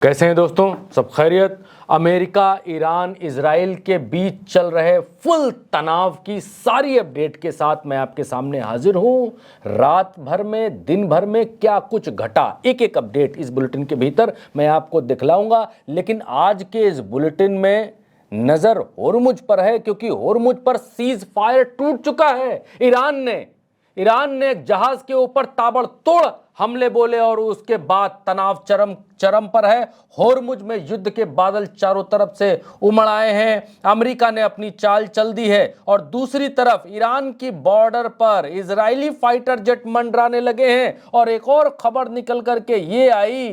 कैसे हैं दोस्तों, सब खैरियत। अमेरिका, ईरान, इजराइल के बीच चल रहे फुल तनाव की सारी अपडेट के साथ मैं आपके सामने हाजिर हूं। रात भर में, दिन भर में क्या कुछ घटा, एक एक अपडेट इस बुलेटिन के भीतर मैं आपको दिखलाऊंगा। लेकिन आज के इस बुलेटिन में नजर होर्मुज पर है, क्योंकि होर्मुज पर सीज फायर टूट चुका है। ईरान ने एक जहाज के ऊपर ताबड़तोड़ हमले बोले और उसके बाद तनाव चरम पर है। होर्मुज में युद्ध के बादल चारों तरफ से उमड़ आए हैं। अमेरिका ने अपनी चाल चल दी है और दूसरी तरफ ईरान की बॉर्डर पर इजरायली फाइटर जेट मंडराने लगे हैं। और एक और खबर निकल करके ये आई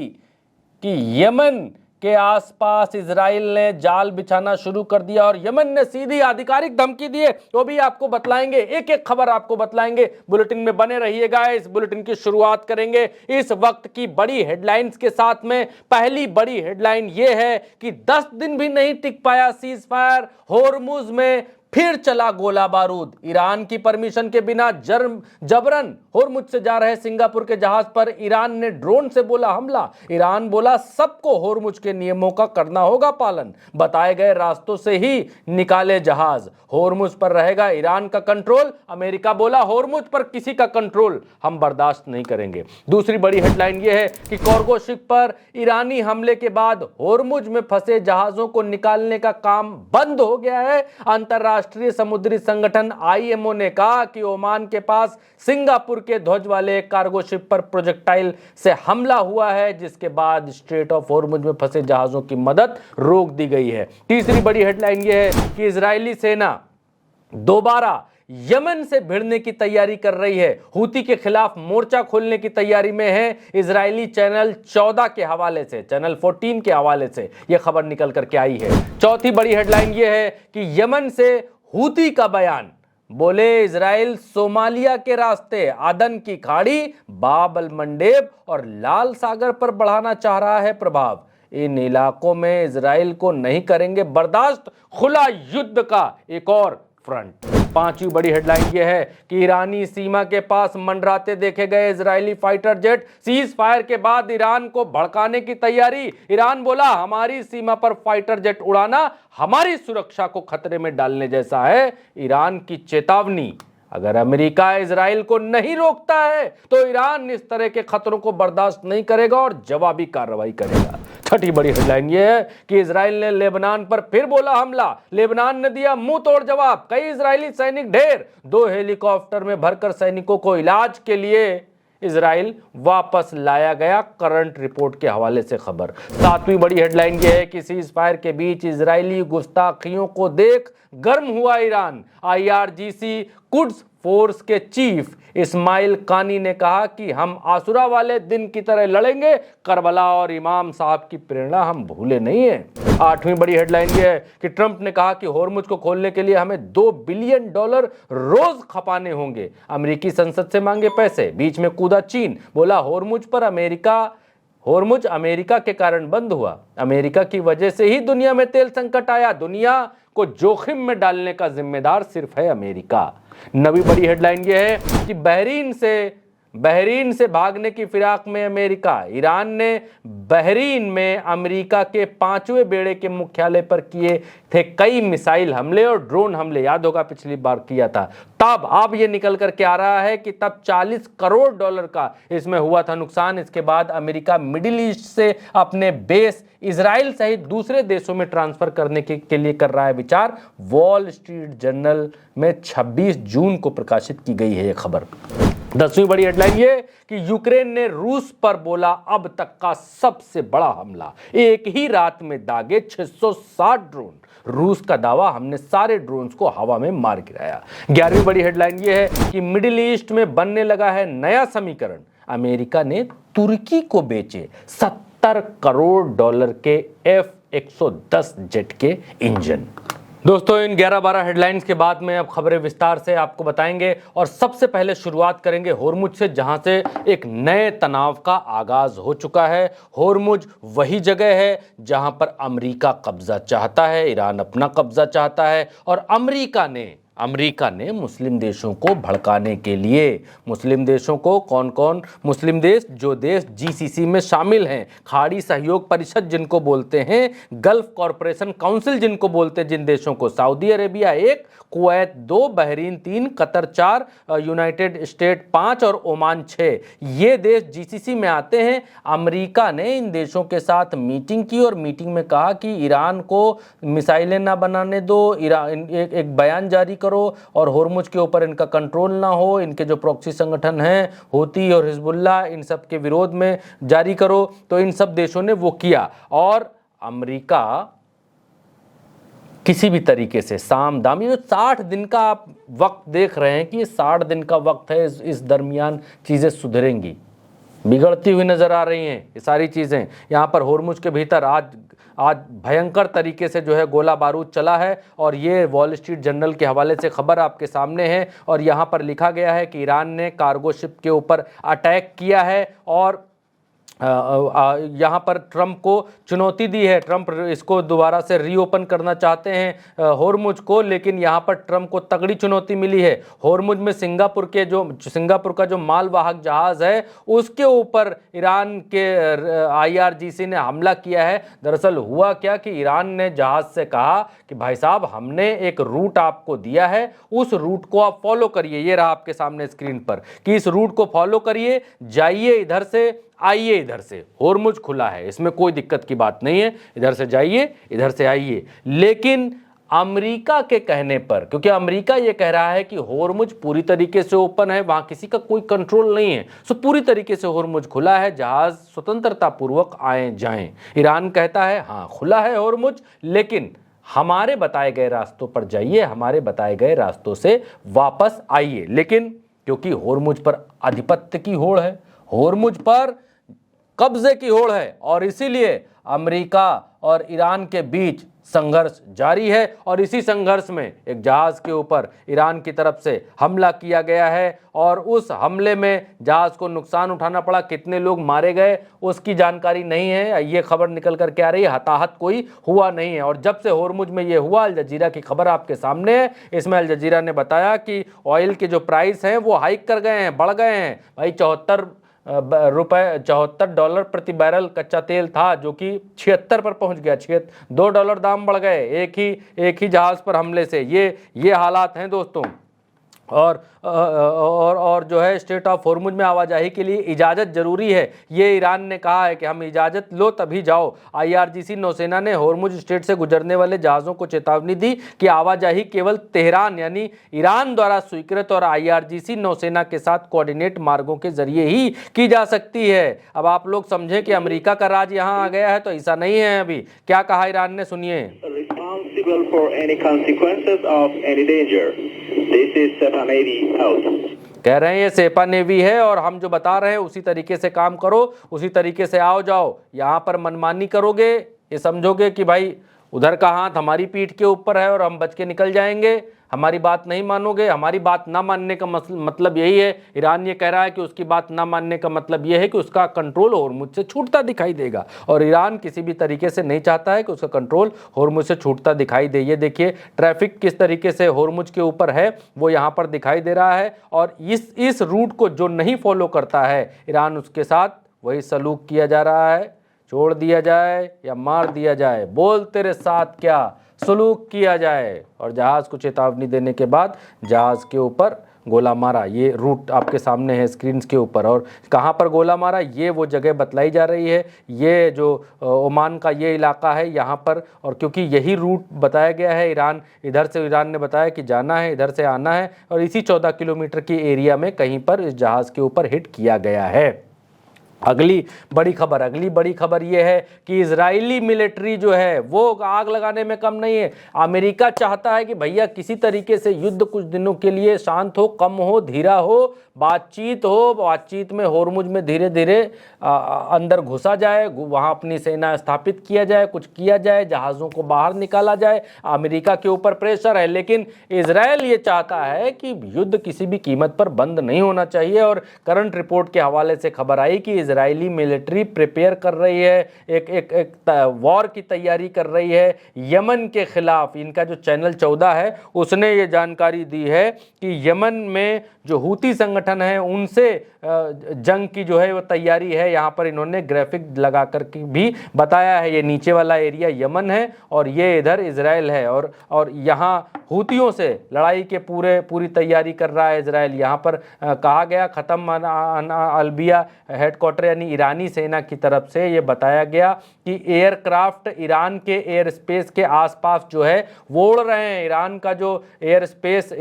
कि यमन के आसपास इजराइल ने जाल बिछाना शुरू कर दिया और यमन ने सीधी आधिकारिक धमकी दी है। तो भी आपको बतलाएंगे, एक एक खबर आपको बतलाएंगे। बुलेटिन में बने रहिएगा। इस बुलेटिन की शुरुआत करेंगे इस वक्त की बड़ी हेडलाइंस के साथ में। पहली बड़ी हेडलाइन यह है कि 10 दिन भी नहीं टिक पाया सीज फायर। होर्मुज में फिर चला गोला बारूद। ईरान की परमिशन के बिना जबरन होर्मुज से जा रहे सिंगापुर के जहाज पर ईरान ने ड्रोन से बोला हमला। ईरान बोला सबको होर्मुज के नियमों का करना होगा पालन, बताए गए रास्तों से ही निकाले जहाज। होर्मुज पर रहेगा ईरान का कंट्रोल। अमेरिका बोला होर्मुज पर किसी का कंट्रोल हम बर्दाश्त नहीं करेंगे। दूसरी बड़ी हेडलाइन यह है कि कार्गो शिप पर ईरानी हमले के बाद होर्मुज में फंसे जहाजों को निकालने का काम बंद हो गया है। अंतरराष्ट्रीय समुद्री संगठन आईएमओ ने कहा कि ओमान के पास सिंगापुर के ध्वज वाले कार्गो शिप पर प्रोजेक्टाइल से हमला हुआ है, जिसके बाद स्ट्रेट ऑफ होर्मुज में फंसे जहाजों की मदद रोक दी गई है। तीसरी बड़ी हेडलाइन यह है कि इजरायली सेना दोबारा यमन से भिड़ने की तैयारी कर रही है। हूती के खिलाफ मोर्चा खोलने की तैयारी में है। इजरायली चैनल 14 के हवाले से, चैनल 14 के हवाले से यह खबर निकल करके आई है। चौथी बड़ी हेडलाइन यह है कि यमन से हूती का बयान, बोले इजराइल सोमालिया के रास्ते अदन की खाड़ी, बाब अल मंडेब और लाल सागर पर बढ़ाना चाह रहा है प्रभाव। इन इलाकों में इजराइल को नहीं करेंगे बर्दाश्त, खुला युद्ध का एक और फ्रंट। पांचवी बड़ी हेडलाइन यह है कि ईरानी सीमा के पास मंडराते देखे गए Israeli fighter jet. Cease fire के बाद ईरान को भड़काने की तैयारी। ईरान बोला हमारी सीमा पर फाइटर जेट उड़ाना हमारी सुरक्षा को खतरे में डालने जैसा है। ईरान की चेतावनी, अगर अमेरिका इजराइल को नहीं रोकता है तो ईरान इस तरह के खतरों को बर्दाश्त नहीं करेगा और जवाबी कार्रवाई करेगा। छठी बड़ी हेडलाइन यह है कि इजराइल ने लेबनान पर फिर बोला हमला। लेबनान ने दिया मुंह तोड़ जवाब। कई इजरायली सैनिक ढेर। 2 हेलीकॉप्टर में भरकर सैनिकों को इलाज के लिए इजराइल वापस लाया गया। करंट रिपोर्ट के हवाले से खबर। सातवीं बड़ी हेडलाइन यह है कि सीज फायर के बीच इजरायली गुस्ताखियों को देख गर्म हुआ ईरान। आईआरजीसी कुड्स फोर्स के चीफ इस्माइल कानी ने कहा कि हम आसुरा वाले दिन की तरह लड़ेंगे। करबला और इमाम साहब की प्रेरणा हम भूले नहीं है। आठवीं बड़ी हेडलाइन यह है कि ट्रंप ने कहा कि होर्मुज को खोलने के लिए हमें $2 बिलियन रोज खपाने होंगे। अमेरिकी संसद से मांगे पैसे, बीच में कूदा चीन। बोला होर्मुज अमेरिका के कारण बंद हुआ। अमेरिका की वजह से ही दुनिया में तेल संकट आया। दुनिया को जोखिम में डालने का जिम्मेदार सिर्फ है अमेरिका। नवी बड़ी हेडलाइन यह है कि बहरीन से भागने की फिराक में अमेरिका। ईरान ने बहरीन में अमेरिका के 5वें बेड़े के मुख्यालय पर किए थे कई मिसाइल हमले और ड्रोन हमले, याद होगा पिछली बार किया था। तब अब ये निकल करके आ रहा है कि तब $40 करोड़ का इसमें हुआ था नुकसान। इसके बाद अमेरिका मिडिल ईस्ट से अपने बेस इजराइल सहित दूसरे देशों में ट्रांसफर करने के लिए कर रहा है विचार। वॉल स्ट्रीट जर्नल में 26 जून को प्रकाशित की गई है यह खबर। 10वीं बड़ी हेडलाइन ये कि यूक्रेन ने रूस पर बोला अब तक का सबसे बड़ा हमला। एक ही रात में दागे 660 ड्रोन। रूस का दावा, हमने सारे ड्रोन्स को हवा में मार गिराया। 11वीं बड़ी हेडलाइन ये है कि मिडिल ईस्ट में बनने लगा है नया समीकरण। अमेरिका ने तुर्की को बेचे $70 करोड़ के F-110 जेट के इंजन। दोस्तों, इन 11-12 हेडलाइंस के बाद में अब खबरें विस्तार से आपको बताएंगे और सबसे पहले शुरुआत करेंगे होर्मुज से, जहां से एक नए तनाव का आगाज हो चुका है। होर्मुज वही जगह है जहां पर अमेरिका कब्जा चाहता है, ईरान अपना कब्जा चाहता है और अमेरिका ने अमेरिका ने मुस्लिम देशों को भड़काने के लिए, मुस्लिम देशों को कौन कौन मुस्लिम देश, जो देश जीसीसी में शामिल हैं, खाड़ी सहयोग परिषद जिनको बोलते हैं, गल्फ कॉरपोरेशन काउंसिल जिनको बोलते हैं, जिन देशों को, Saudi Arabia 1, Kuwait 2, Bahrain 3, Qatar 4, United state 5 और ओमान 6, ये देश जीसीसी में आते हैं। अमेरिका ने इन देशों के साथ मीटिंग की और मीटिंग में कहा कि ईरान को मिसाइलें ना बनाने दो, एक बयान जारी करो और होर्मुज के ऊपर इनका कंट्रोल ना हो, इनके जो प्रॉक्सी संगठन हैं हूती और हिजबुल्लाह, इन सब के विरोध में जारी करो। तो इन सब देशों ने वो किया और अमेरिका किसी भी तरीके से साम दामी, 60 दिन का आप वक्त देख रहे हैं कि ये 60 दिन का वक्त है, इस दरमियान चीज़ें सुधरेंगी, बिगड़ती हुई नज़र आ रही हैं ये सारी चीज़ें। यहाँ पर होर्मुज के भीतर आज भयंकर तरीके से जो है गोला बारूद चला है और ये वॉल स्ट्रीट जर्नल के हवाले से खबर आपके सामने है। और यहाँ पर लिखा गया है कि ईरान ने कार्गो शिप के ऊपर अटैक किया है और यहाँ पर ट्रंप को चुनौती दी है। ट्रंप इसको दोबारा से रीओपन करना चाहते हैं होर्मुज को, लेकिन यहाँ पर ट्रंप को तगड़ी चुनौती मिली है। होर्मुज में सिंगापुर का जो मालवाहक जहाज़ है उसके ऊपर ईरान के IRGC ने हमला किया है। दरअसल हुआ क्या कि ईरान ने जहाज़ से कहा कि भाई साहब, हमने एक रूट आपको दिया है, उस रूट को आप फॉलो करिए। ये रहा आपके सामने स्क्रीन पर कि इस रूट को फॉलो करिए, जाइए इधर से, आइए इधर से। होर्मुज खुला है, इसमें कोई दिक्कत की बात नहीं है, इधर से जाइए, इधर से आइए। लेकिन अमेरिका के कहने पर, क्योंकि अमेरिका ये कह रहा है कि होर्मुज पूरी तरीके से ओपन है, वहां किसी का कोई कंट्रोल नहीं है, सो पूरी तरीके से होर्मुज खुला है, जहाज स्वतंत्रता पूर्वक आए जाएं। ईरान कहता है हाँ खुला है होर्मुज, लेकिन हमारे बताए गए रास्तों पर जाइए, हमारे बताए गए रास्तों से वापस आइए। लेकिन क्योंकि होर्मुज पर आधिपत्य की होड़ है, होर्मुज पर कब्जे की होड़ है, और इसीलिए अमेरिका और ईरान के बीच संघर्ष जारी है। और इसी संघर्ष में एक जहाज के ऊपर ईरान की तरफ से हमला किया गया है और उस हमले में जहाज को नुकसान उठाना पड़ा। कितने लोग मारे गए उसकी जानकारी नहीं है, ये खबर निकल कर के आ रही है, हताहत कोई हुआ नहीं है। और जब से होर्मुज में ये हुआ, अल जजीरा की खबर आपके सामने है, इसमें अल जजीरा ने बताया कि ऑयल के जो प्राइस हैं वो हाइक कर गए हैं, बढ़ गए हैं। भाई $74 प्रति बैरल कच्चा तेल था, जो कि 76 पर पहुंच गया, $2 दाम बढ़ गए एक ही जहाज पर हमले से। ये हालात हैं दोस्तों। और जो है स्टेट ऑफ होर्मुज में आवाजाही के लिए इजाज़त ज़रूरी है, ये ईरान ने कहा है कि हम इजाज़त लो तभी जाओ। IRGC नौसेना ने होर्मुज स्टेट से गुजरने वाले जहाज़ों को चेतावनी दी कि आवाजाही केवल तेहरान यानी ईरान द्वारा स्वीकृत और IRGC नौसेना के साथ कोऑर्डिनेट मार्गों के जरिए ही की जा सकती है। अब आप लोग समझें कि अमेरिका का राज यहाँ आ गया है, तो ऐसा नहीं है। अभी क्या कहा ईरान ने, सुनिए। for any consequences of any danger. This is SEPA Navy out. कह रहे हैं ये सेपा नेवी है और हम जो बता रहे हैं उसी तरीके से काम करो, उसी तरीके से आओ जाओ। यहाँ पर मनमानी करोगे, ये समझोगे कि भाई उधर का हाथ हमारी पीठ के ऊपर है और हम बच के निकल जाएंगे, हमारी बात नहीं मानोगे। हमारी बात ना मानने का मतलब यही है, ईरान ये कह रहा है कि उसकी बात ना मानने का मतलब यह है कि उसका कंट्रोल होर्मुज से छूटता दिखाई देगा। और ईरान किसी भी तरीके से नहीं चाहता है कि उसका कंट्रोल होर्मुज से छूटता दिखाई दे। ये देखिए ट्रैफिक किस तरीके से होर्मुज के ऊपर है वो यहाँ पर दिखाई दे रहा है। और इस रूट को जो नहीं फॉलो करता है ईरान, उसके साथ वही सलूक किया जा रहा है, छोड़ दिया जाए या मार दिया जाए, बोल तेरे साथ क्या सलूक किया जाए। और जहाज़ को चेतावनी देने के बाद जहाज़ के ऊपर गोला मारा। ये रूट आपके सामने है स्क्रीन के ऊपर। और कहाँ पर गोला मारा, ये वो जगह बतलाई जा रही है, ये जो ओमान का ये इलाका है यहाँ पर। और क्योंकि यही रूट बताया गया है, इधर से ईरान ने बताया कि जाना है, इधर से आना है, और इसी 14 किलोमीटर की एरिया में कहीं पर इस जहाज़ के ऊपर हिट किया गया है। अगली बड़ी खबर ये है कि इजरायली मिलिट्री जो है वो आग लगाने में कम नहीं है। अमेरिका चाहता है कि भैया किसी तरीके से युद्ध कुछ दिनों के लिए शांत हो, कम हो, धीरा हो, बातचीत में होर्मुज में धीरे धीरे अंदर घुसा जाए, वहाँ अपनी सेना स्थापित किया जाए, कुछ किया जाए, जहाज़ों को बाहर निकाला जाए। अमेरिका के ऊपर प्रेशर है, लेकिन इजरायल ये चाहता है कि युद्ध किसी भी कीमत पर बंद नहीं होना चाहिए। और करंट रिपोर्ट के हवाले से खबर आई कि इजरायली मिलिट्री प्रिपेयर कर रही है, एक वॉर की तैयारी कर रही है यमन के खिलाफ। इनका जो चैनल 14 है उसने ये जानकारी दी है कि यमन में जो हूती संगठन है उनसे जंग की जो है वो तैयारी है। यहाँ पर इन्होंने ग्राफिक लगा कर के भी बताया है, ये नीचे वाला एरिया यमन है और ये इधर इजराइल है, और यहाँ हूतियों से लड़ाई के पूरी तैयारी कर रहा है इजराइल। यहाँ पर कहा गया ख़त्म अलबिया हेडक्वार्टर यानी ईरानी सेना की तरफ से ये बताया गया कि एयरक्राफ्ट ईरान के एयर स्पेस के आसपास जो है वो उड़ रहे हैं। ईरान का जो एयर स्पेस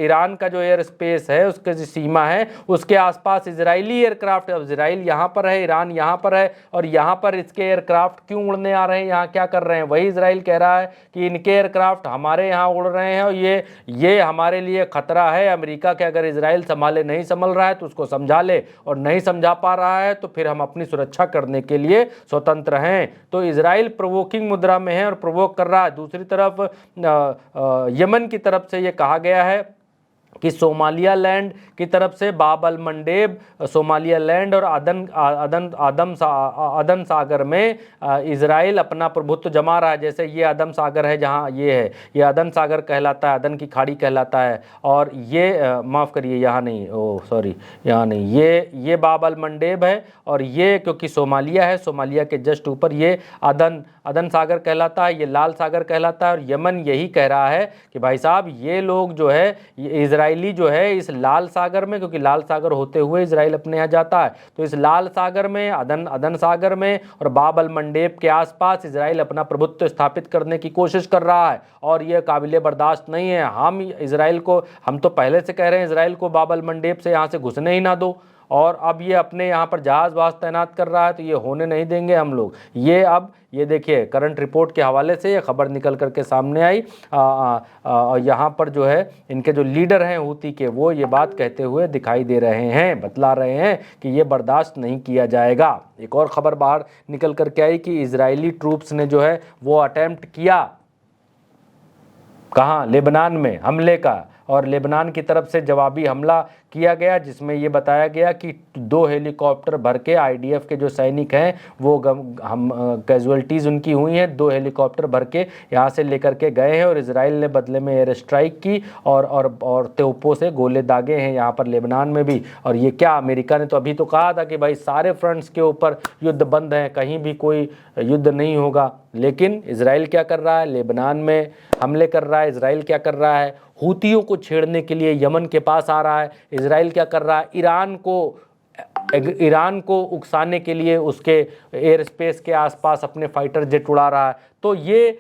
है उसके जो सीमा है उसके आसपास इजरायली एयरक्राफ्ट, अब इजराइल यहाँ पर है, ईरान यहाँ पर है, और यहाँ पर इसके एयरक्राफ्ट क्यों उड़ने आ रहे हैं, यहाँ क्या कर रहे हैं। वही इजराइल कह रहा है कि इनके एयरक्राफ्ट हमारे यहाँ उड़ रहे हैं और ये हमारे लिए खतरा है। अमेरिका के अगर इजराइल नहीं संभल रहा है तो उसको समझा ले, और नहीं समझा पा रहा है तो फिर हम अपनी सुरक्षा करने के लिए स्वतंत्र हैं। तो इजराइल प्रोवोकिंग मुद्रा में है और प्रोवोक कर रहा है। दूसरी तरफ यमन की तरफ से ये कहा गया है कि सोमालिया लैंड की तरफ से बाब अल मंडेब, सोमालिया लैंड और अदन सागर में इजराइल अपना प्रभुत्व जमा रहा है। जैसे ये अदम सागर है जहाँ ये है, ये अदन सागर कहलाता है, अदन की खाड़ी कहलाता है, और ये माफ़ करिए यहाँ नहीं, यहाँ नहीं, ये बाब अल मंडेब है, और ये क्योंकि सोमालिया है, सोमालिया के जस्ट ऊपर ये अदन सागर कहलाता है, ये लाल सागर कहलाता है। और यमन यही कह रहा है कि भाई साहब ये लोग जो है इजरायली जो है इस लाल सागर में, क्योंकि लाल सागर होते हुए इजराइल अपने यहाँ जाता है, तो इस लाल सागर में अदन सागर में और बाब अल मंडेब के आसपास इजराइल अपना प्रभुत्व स्थापित करने की कोशिश कर रहा है, और यह काबिले बर्दाश्त नहीं है। हम तो पहले से कह रहे हैं इजराइल को बाब अल मंडेब से यहाँ से घुसने ही ना दो, और अब ये अपने यहाँ पर जहाज वहाज तैनात कर रहा है, तो ये होने नहीं देंगे हम लोग। ये देखिए करंट रिपोर्ट के हवाले से ये खबर निकल करके सामने आई। यहाँ पर जो है इनके जो लीडर हैं हूती के, वो ये बात कहते हुए दिखाई दे रहे हैं, बतला रहे हैं कि ये बर्दाश्त नहीं किया जाएगा। एक और खबर बाहर निकल करके आई कि इजरायली ट्रूप्स ने जो है वो अटेम्प्ट किया कहाँ, लेबनान में हमले का, और लेबनान की तरफ से जवाबी हमला किया गया, जिसमें ये बताया गया कि 2 हेलीकॉप्टर भर के आईडीएफ के जो सैनिक हैं वो कैजुअल्टीज़ उनकी हुई हैं। 2 हेलीकॉप्टर भर के यहाँ से लेकर के गए हैं, और इजराइल ने बदले में एयर स्ट्राइक की और तोपों से गोले दागे हैं यहाँ पर लेबनान में भी। और ये क्या, अमेरिका ने तो अभी तो कहा था कि भाई सारे फ्रंट्स के ऊपर युद्ध बंद है, कहीं भी कोई युद्ध नहीं होगा, लेकिन इजराइल क्या कर रहा है, लेबनान में हमले कर रहा है। इजराइल क्या कर रहा है, हूतियों को छेड़ने के लिए यमन के पास आ रहा है। इजराइल क्या कर रहा है, ईरान को उकसाने के लिए उसके एयर स्पेस के आसपास अपने फाइटर जेट उड़ा रहा है। तो ये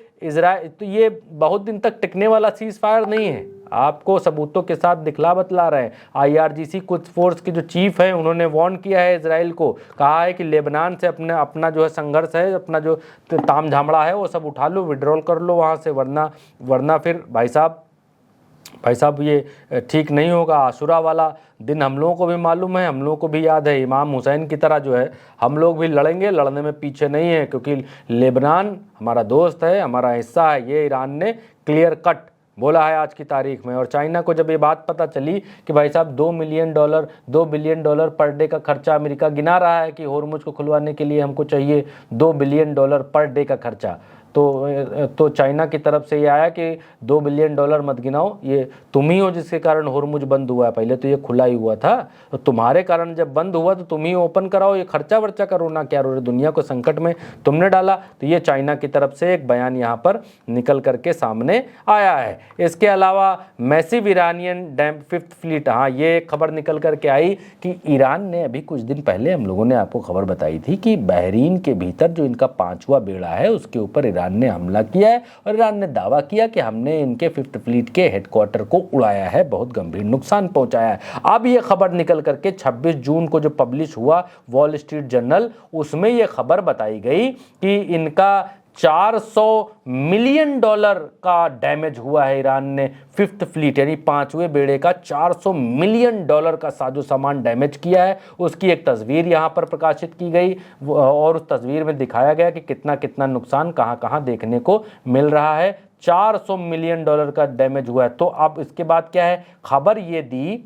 बहुत दिन तक टिकने वाला सीज फायर नहीं है, आपको सबूतों के साथ बतला रहे हैं। IRGC कुछ फोर्स के जो चीफ हैं उन्होंने वार्न किया है इजराइल को, कहा है कि लेबनान से अपना जो है संघर्ष है, अपना जो ताम झामड़ा है वो सब उठा लो, विड्रॉल कर लो वहाँ से, वरना फिर भाई साहब ये ठीक नहीं होगा। आशुरा वाला दिन हम लोगों को भी मालूम है, हम लोगों को भी याद है। इमाम हुसैन की तरह जो है हम लोग भी लड़ेंगे, लड़ने में पीछे नहीं है, क्योंकि लेबनान हमारा दोस्त है, हमारा हिस्सा है, ये ईरान ने क्लियर कट बोला है आज की तारीख में। और चाइना को जब ये बात पता चली कि भाई साहब $2 बिलियन पर डे का खर्चा अमेरिका गिना रहा है कि होर्मुज को खुलवाने के लिए हमको चाहिए $2 बिलियन पर डे का खर्चा, तो चाइना की तरफ से ये आया कि $2 बिलियन मत गिनाओ, ये तुम ही हो जिसके कारण होर्मुज बंद हुआ है, पहले तो ये खुला ही हुआ था, तो तुम्हारे कारण जब बंद हुआ तो तुम ही ओपन कराओ, ये खर्चा वर्चा करो ना, क्या रो दुनिया को संकट में तुमने डाला। तो ये चाइना की तरफ से एक बयान यहाँ पर निकल करके सामने आया है। इसके अलावा massive Iranian dam 5th fleet, हाँ ये एक खबर निकल करके आई कि ईरान ने अभी कुछ दिन पहले हम लोगों ने आपको खबर बताई थी कि बहरीन के भीतर जो इनका 5वां बेड़ा है उसके ऊपर ईरान ने हमला किया है, और ईरान ने दावा किया कि हमने इनके 5th फ्लीट के हेडक्वार्टर को उड़ाया है, बहुत गंभीर नुकसान पहुंचाया है। अब ये खबर निकल करके 26 जून को जो पब्लिश हुआ वॉल स्ट्रीट जर्नल, उसमें ये खबर बताई गई कि इनका $400 मिलियन का डैमेज हुआ है। ईरान ने 5th फ्लीट यानी 5वें बेड़े का $400 मिलियन का साजो सामान डैमेज किया है। उसकी एक तस्वीर यहाँ पर प्रकाशित की गई, और उस तस्वीर में दिखाया गया कि कितना कितना नुकसान कहाँ कहाँ देखने को मिल रहा है। $400 मिलियन का डैमेज हुआ है। तो अब इसके बाद क्या है, खबर ये दी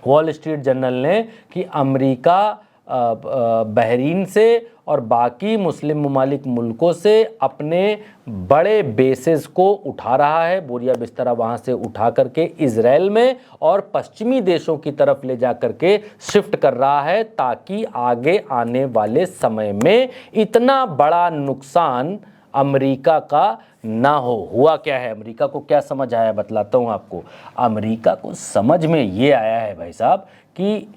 वॉल स्ट्रीट जर्नल ने कि अमेरिका बहरीन से और बाकी मुस्लिम ममालिक मुल्कों से अपने बड़े बेसेस को उठा रहा है, बोरिया बिस्तरा वहाँ से उठा करके इजराइल में और पश्चिमी देशों की तरफ ले जा करके शिफ्ट कर रहा है, ताकि आगे आने वाले समय में इतना बड़ा नुकसान अमेरिका का ना हो। हुआ क्या है, अमेरिका को क्या समझ आया बतलाता हूँ आपको। अमेरिका को समझ में ये आया है भाई साहब कि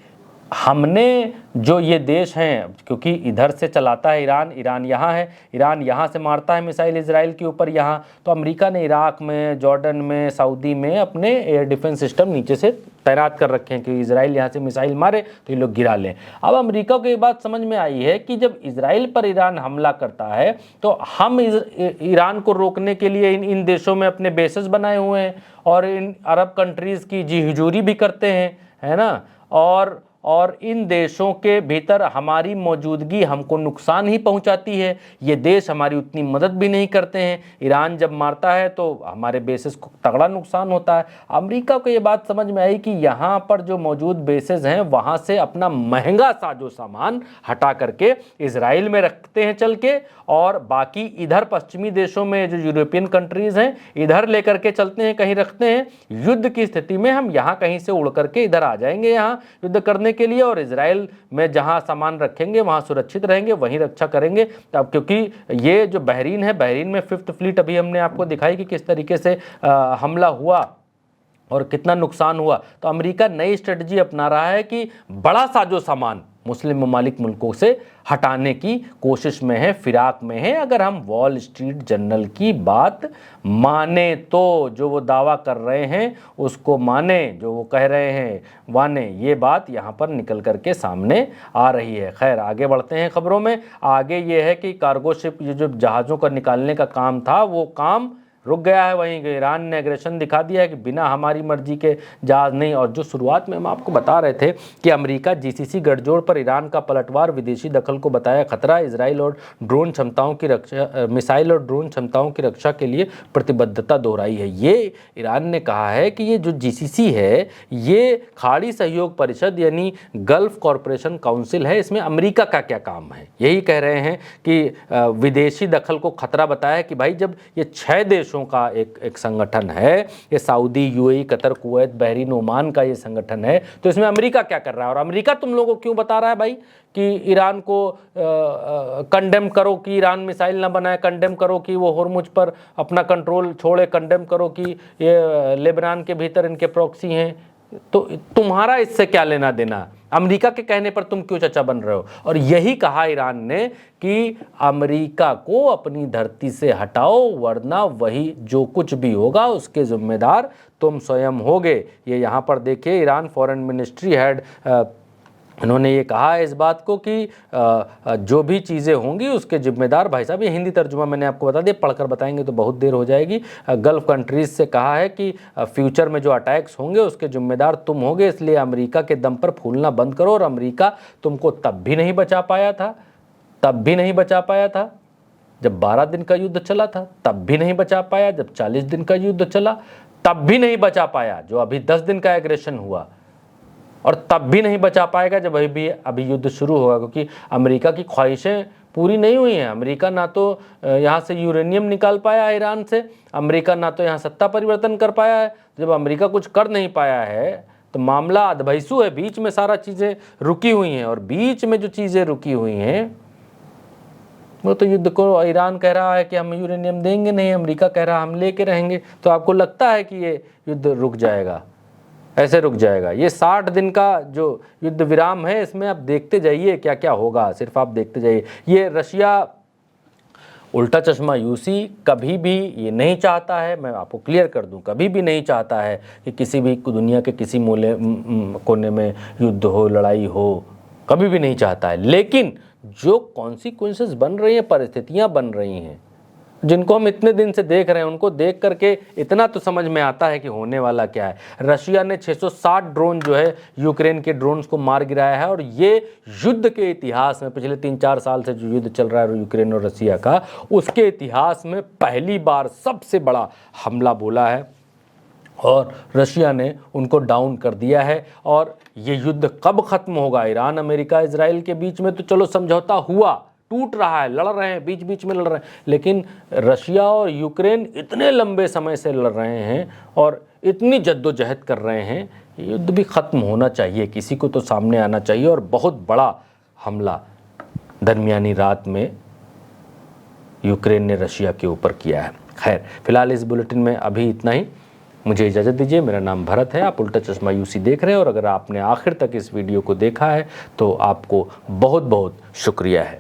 हमने जो ये देश हैं, क्योंकि इधर से चलाता है ईरान, ईरान यहाँ है, ईरान यहाँ से मारता है मिसाइल इजराइल के ऊपर यहाँ, तो अमेरिका ने इराक में, जॉर्डन में, सऊदी में अपने एयर डिफेंस सिस्टम नीचे से तैनात कर रखे हैं कि इजराइल यहाँ से मिसाइल मारे तो ये लोग गिरा लें। अब अमेरिका को ये बात समझ में आई है कि जब इजराइल पर ईरान हमला करता है तो हम ईरान को रोकने के लिए इन देशों में अपने बेसेस बनाए हुए हैं और इन अरब कंट्रीज़ की जी हुजूरी भी करते हैं, है ना, और इन देशों के भीतर हमारी मौजूदगी हमको नुकसान ही पहुंचाती है। ये देश हमारी उतनी मदद भी नहीं करते हैं। ईरान जब मारता है तो हमारे बेसेस को तगड़ा नुकसान होता है। अमेरिका को ये बात समझ में आई कि यहाँ पर जो मौजूद बेसेस हैं वहाँ से अपना महंगा साजो सामान हटा करके इजराइल में रखते हैं चल के, और बाकी इधर पश्चिमी देशों में जो यूरोपियन कंट्रीज़ हैं इधर लेकर के चलते हैं, कहीं रखते हैं। युद्ध की स्थिति में हम यहाँ कहीं से उड़ करके इधर आ जाएंगे यहाँ युद्ध करने के लिए, और इजराइल में जहाँ सामान रखेंगे वहाँ सुरक्षित रहेंगे, वहीं रक्षा करेंगे। तब क्योंकि ये जो बहरीन है, बहरीन में 5th फ्लीट अभी हमने आपको दिखाई कि किस तरीके से हमला हुआ और कितना नुकसान हुआ। तो अमेरिका नई स्ट्रेटजी अपना रहा है कि बड़ा साजो सामान मुस्लिम ममालिक मुल्कों से हटाने की कोशिश में है, फिराक में है। अगर हम वॉल स्ट्रीट जर्नल की बात माने तो, जो वो दावा कर रहे हैं उसको माने, जो वो कह रहे हैं माने, ये बात यहाँ पर निकल करके सामने आ रही है। खैर आगे बढ़ते हैं खबरों में। आगे ये है कि कार्गो शिप, ये जो जहाज़ों का निकालने का काम था वो काम रुक गया है। वहीं ईरान ने एग्रेशन दिखा दिया है कि बिना हमारी मर्जी के जहाज़ नहीं। और जो शुरुआत में हम आपको बता रहे थे कि अमेरिका जीसीसी गठजोड़ पर ईरान का पलटवार, विदेशी दखल को बताया खतरा, इजराइल और ड्रोन क्षमताओं की रक्षा, मिसाइल और ड्रोन क्षमताओं की रक्षा के लिए प्रतिबद्धता दोहराई है। ये ईरान ने कहा है कि ये जो जीसीसी है ये खाड़ी सहयोग परिषद यानी गल्फ कॉरपोरेशन काउंसिल है, इसमें अमेरिका का क्या काम है। यही कह रहे हैं कि विदेशी दखल को खतरा बताया कि भाई जब ये 6 देशों का एक संगठन है, ये Saudi, UAE, Qatar, Kuwait, Bahrain, Oman का ये संगठन है, तो इसमें अमेरिका क्या कर रहा है। और अमेरिका तुम लोगों को क्यों बता रहा है भाई कि ईरान को कंडेम करो कि ईरान मिसाइल ना बनाए, कंडेम करो कि वो होर्मुज पर अपना कंट्रोल छोड़े, कंडेम करो कि ये लेबनान के भीतर इनके प्रॉक्सी हैं। तो तुम्हारा इससे क्या लेना देना, अमेरिका के कहने पर तुम क्यों चचा बन रहे हो। और यही कहा ईरान ने कि अमेरिका को अपनी धरती से हटाओ, वरना वही जो कुछ भी होगा उसके जिम्मेदार तुम स्वयं होगे। ये यहाँ पर देखिए ईरान फॉरेन मिनिस्ट्री हेड उन्होंने ये कहा है इस बात को कि जो भी चीज़ें होंगी उसके जिम्मेदार, भाई साहब ये हिंदी तर्जुमा मैंने आपको बता दिया, पढ़कर बताएंगे तो बहुत देर हो जाएगी। गल्फ़ कंट्रीज़ से कहा है कि फ्यूचर में जो अटैक्स होंगे उसके जिम्मेदार तुम होगे, इसलिए अमेरिका के दम पर फूलना बंद करो। और अमेरिका तुमको तब भी नहीं बचा पाया था, तब भी नहीं बचा पाया था जब 12 दिन का युद्ध चला था, तब भी नहीं बचा पाया जब 40 दिन का युद्ध चला, तब भी नहीं बचा पाया जो अभी 10 दिन का एग्रेशन हुआ, और तब भी नहीं बचा पाएगा जब अभी युद्ध शुरू होगा। क्योंकि अमेरिका की ख्वाहिशें पूरी नहीं हुई हैं। अमेरिका ना तो यहाँ से यूरेनियम निकाल पाया है ईरान से, अमेरिका ना तो यहाँ सत्ता परिवर्तन कर पाया है। जब अमेरिका कुछ कर नहीं पाया है तो मामला अधभैसू है, बीच में सारा चीज़ें रुकी हुई हैं। और बीच में जो चीज़ें रुकी हुई हैं वो तो युद्ध को ईरान कह रहा है कि हम यूरेनियम देंगे नहीं, अमेरिका कह रहा है हम लेके रहेंगे। तो आपको लगता है कि ये युद्ध रुक जाएगा, ऐसे रुक जाएगा। ये 60 दिन का जो युद्ध विराम है इसमें आप देखते जाइए क्या क्या होगा, सिर्फ आप देखते जाइए। ये रशिया उल्टा चश्मा यूसी कभी भी ये नहीं चाहता है, मैं आपको क्लियर कर दूं, कभी भी नहीं चाहता है कि किसी भी दुनिया के किसी कोने में युद्ध हो, लड़ाई हो, कभी भी नहीं चाहता है। लेकिन जो कॉन्सिक्वेंसेस बन रही हैं, परिस्थितियां बन रही हैं जिनको हम इतने दिन से देख रहे हैं, उनको देख करके इतना तो समझ में आता है कि होने वाला क्या है। रशिया ने 660 ड्रोन जो है यूक्रेन के ड्रोन्स को मार गिराया है, और ये युद्ध के इतिहास में पिछले 3-4 साल से जो युद्ध चल रहा है यूक्रेन और रशिया का, उसके इतिहास में पहली बार सबसे बड़ा हमला बोला है और रशिया ने उनको डाउन कर दिया है। और ये युद्ध कब ख़त्म होगा, ईरान अमेरिका इजराइल के बीच में तो चलो समझौता हुआ, टूट रहा है, लड़ रहे हैं, बीच बीच में लड़ रहे हैं, लेकिन रशिया और यूक्रेन इतने लंबे समय से लड़ रहे हैं और इतनी जद्दोजहद कर रहे हैं, ये युद्ध भी ख़त्म होना चाहिए, किसी को तो सामने आना चाहिए। और बहुत बड़ा हमला दरमियानी रात में यूक्रेन ने रशिया के ऊपर किया है। खैर, फिलहाल इस बुलेटिन में अभी इतना ही, मुझे इजाज़त दीजिए। मेरा नाम भरत है, आप उल्टा चश्मा यूसी देख रहे हैं और अगर आपने आखिर तक इस वीडियो को देखा है तो आपको बहुत बहुत शुक्रिया है।